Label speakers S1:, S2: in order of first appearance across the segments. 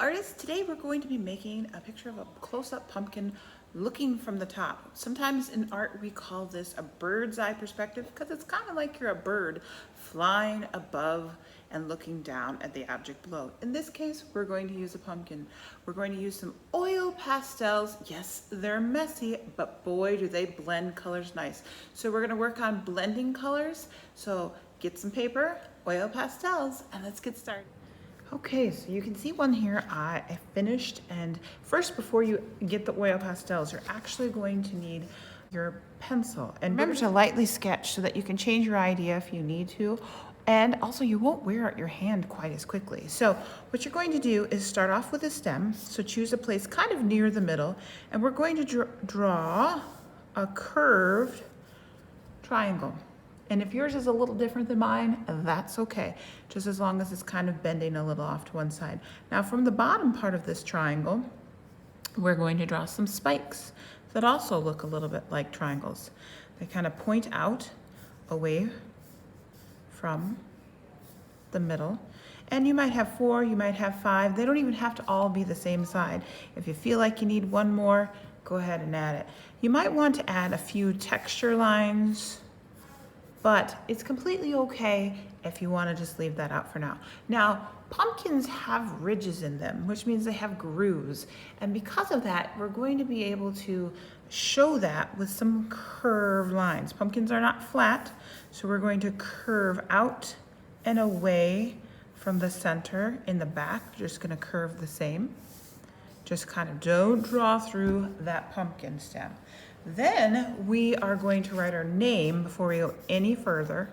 S1: artists, today we're going to be making a picture of a close-up pumpkin looking from the top. Sometimes in art we call this a bird's eye perspective because it's kind of like you're a bird flying above and looking down at the object below. In this case, we're going to use a pumpkin. We're going to use some oil pastels. Yes, they're messy, but boy, do they blend colors nice. So we're gonna work on blending colors. So get some paper, oil pastels, and let's get started. Okay, so you can see one here I finished, and first before you get the oil pastels, you're actually going to need your pencil. And remember to lightly sketch so that you can change your idea if you need to, and also you won't wear out your hand quite as quickly. So what you're going to do is start off with a stem, so choose a place kind of near the middle, and we're going to draw a curved triangle. And if yours is a little different than mine, that's okay, just as long as it's kind of bending a little off to one side. Now from the bottom part of this triangle, we're going to draw some spikes that also look a little bit like triangles. They kind of point out away from the middle. And you might have 4, you might have 5. They don't even have to all be the same side. If you feel like you need one more, go ahead and add it. You might want to add a few texture lines, but it's completely okay if you want to just leave that out for now. Now, pumpkins have ridges in them, which means they have grooves. And because of that, we're going to be able to show that with some curved lines. Pumpkins are not flat, so we're going to curve out and away from the center in the back. Just gonna curve the same. Just kind of don't draw through that pumpkin stem. Then we are going to write our name before we go any further.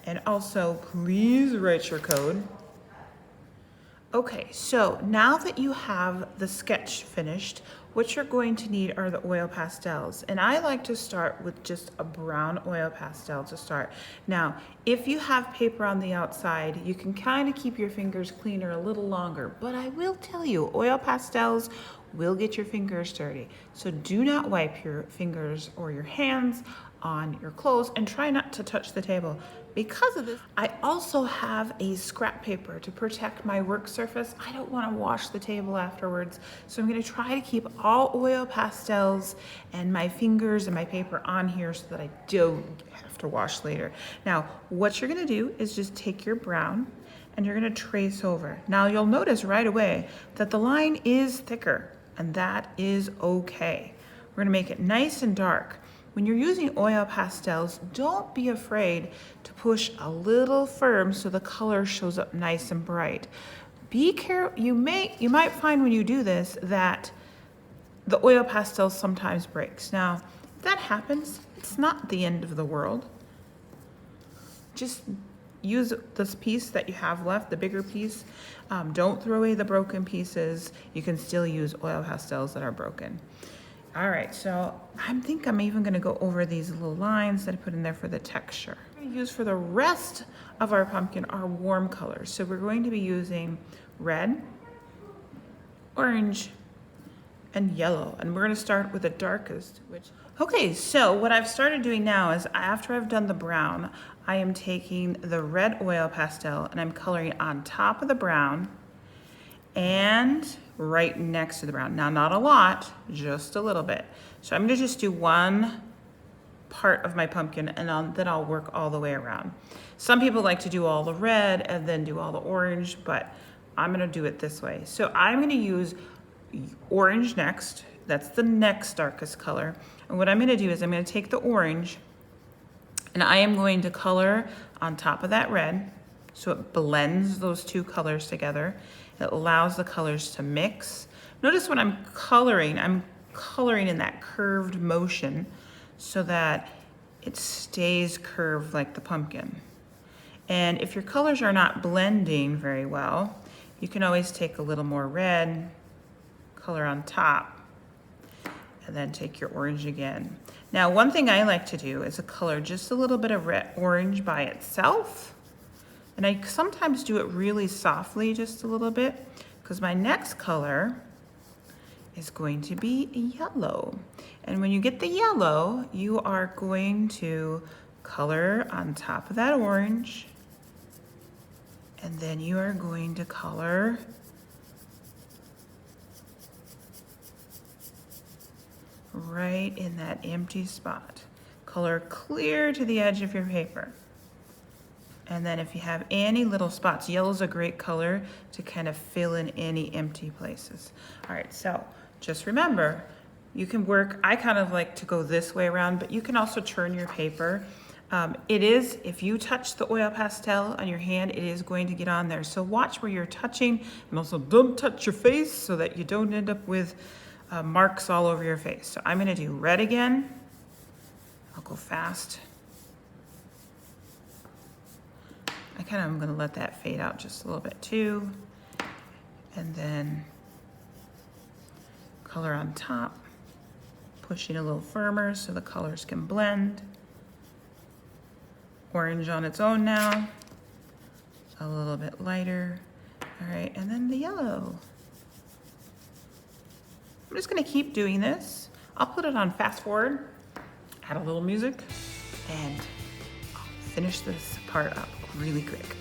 S1: And also, please write your code. Okay, so now that you have the sketch finished, what you're going to need are the oil pastels. And I like to start with just a brown oil pastel to start. Now, if you have paper on the outside, you can kind of keep your fingers cleaner a little longer. But I will tell you, oil pastels will get your fingers dirty. So do not wipe your fingers or your hands on your clothes, and try not to touch the table. Because of this, I also have a scrap paper to protect my work surface. I don't want to wash the table afterwards, so I'm going to try to keep all oil pastels and my fingers and my paper on here so that I don't have to wash later. Now, what you're going to do is just take your brown and you're going to trace over. Now, you'll notice right away that the line is thicker, and that is okay. We're going to make it nice and dark. When you're using oil pastels, don't be afraid to push a little firm so the color shows up nice and bright. Be careful, you might find when you do this that the oil pastel sometimes breaks. Now, if that happens, it's not the end of the world. Just use this piece that you have left, the bigger piece. Don't throw away the broken pieces. You can still use oil pastels that are broken. All right, so I think I'm even gonna go over these little lines that I put in there for the texture. We're gonna use for the rest of our pumpkin are warm colors. So we're going to be using red, orange, and yellow. And we're gonna start with the darkest, okay, so what I've started doing now is after I've done the brown, I am taking the red oil pastel and I'm coloring on top of the brown and right next to the brown. Now, not a lot, just a little bit. So I'm gonna just do one part of my pumpkin and then I'll work all the way around. Some people like to do all the red and then do all the orange, but I'm gonna do it this way. So I'm gonna use orange next. That's the next darkest color. And what I'm gonna do is I'm gonna take the orange and I am going to color on top of that red so it blends those two colors together. It allows the colors to mix. Notice when I'm coloring in that curved motion so that it stays curved like the pumpkin. And if your colors are not blending very well, you can always take a little more red, color on top, and then take your orange again. Now, one thing I like to do is color just a little bit of orange by itself. And I sometimes do it really softly, just a little bit, because my next color is going to be yellow. And when you get the yellow, you are going to color on top of that orange, and then you are going to color right in that empty spot. Color clear to the edge of your paper. And then if you have any little spots, yellow's a great color to kind of fill in any empty places. All right, so just remember, you can work, I kind of like to go this way around, but you can also turn your paper. It is, if you touch the oil pastel on your hand, it is going to get on there. So watch where you're touching, and also don't touch your face so that you don't end up with marks all over your face. So I'm gonna do red again. I'll go fast. I'm gonna let that fade out just a little bit too. And then color on top, pushing a little firmer so the colors can blend. Orange on its own now, a little bit lighter. All right, and then the yellow. I'm just gonna keep doing this. I'll put it on fast forward, add a little music, and I'll finish this part up really quick.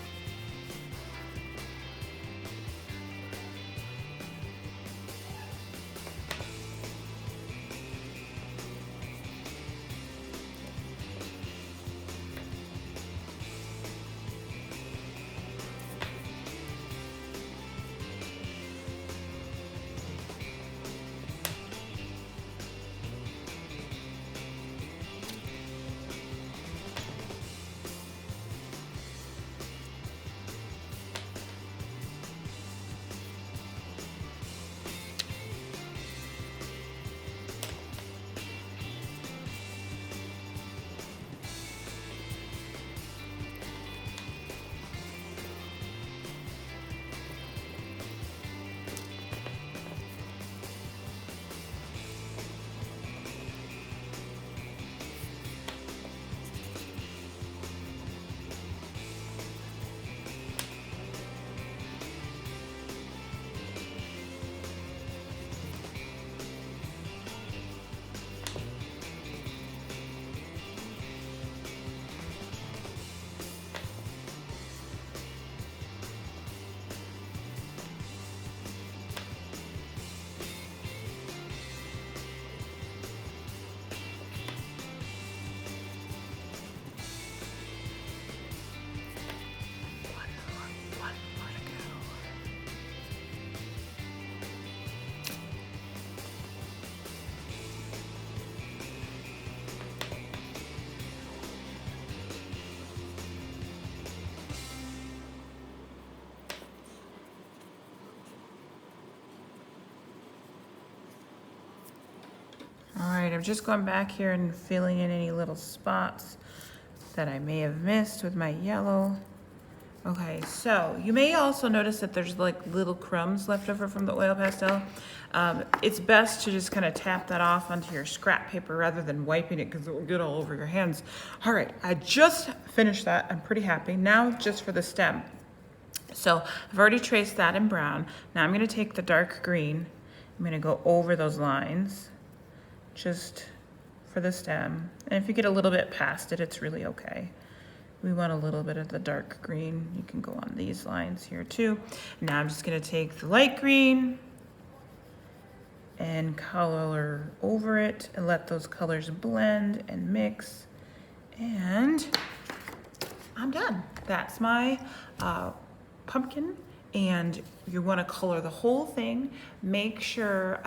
S1: All right, I'm just going back here and filling in any little spots that I may have missed with my yellow. Okay, so you may also notice that there's like little crumbs left over from the oil pastel. It's best to just kind of tap that off onto your scrap paper rather than wiping it because it will get all over your hands. All right, I just finished that. I'm pretty happy. Now just for the stem. So I've already traced that in brown. Now I'm gonna take the dark green. I'm gonna go over those lines just for the stem. And if you get a little bit past it, it's really okay. We want a little bit of the dark green. You can go on these lines here too. Now I'm just gonna take the light green and color over it and let those colors blend and mix. And I'm done. That's my pumpkin. And you wanna color the whole thing. Make sure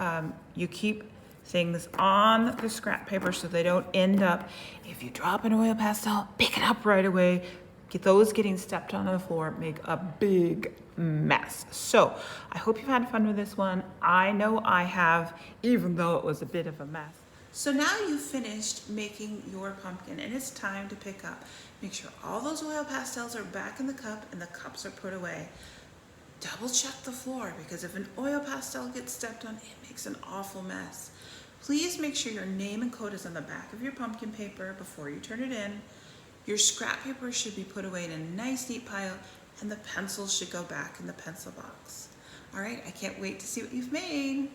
S1: you keep things on the scrap paper so they don't end up, if you drop an oil pastel, pick it up right away. Get those getting stepped on the floor, make a big mess. So I hope you've had fun with this one. I know I have, even though it was a bit of a mess. So now you've finished making your pumpkin and it's time to pick up. Make sure all those oil pastels are back in the cup and the cups are put away. Double check the floor because if an oil pastel gets stepped on, it makes an awful mess. Please make sure your name and code is on the back of your pumpkin paper before you turn it in. Your scrap paper should be put away in a nice neat pile and the pencils should go back in the pencil box. All right, I can't wait to see what you've made.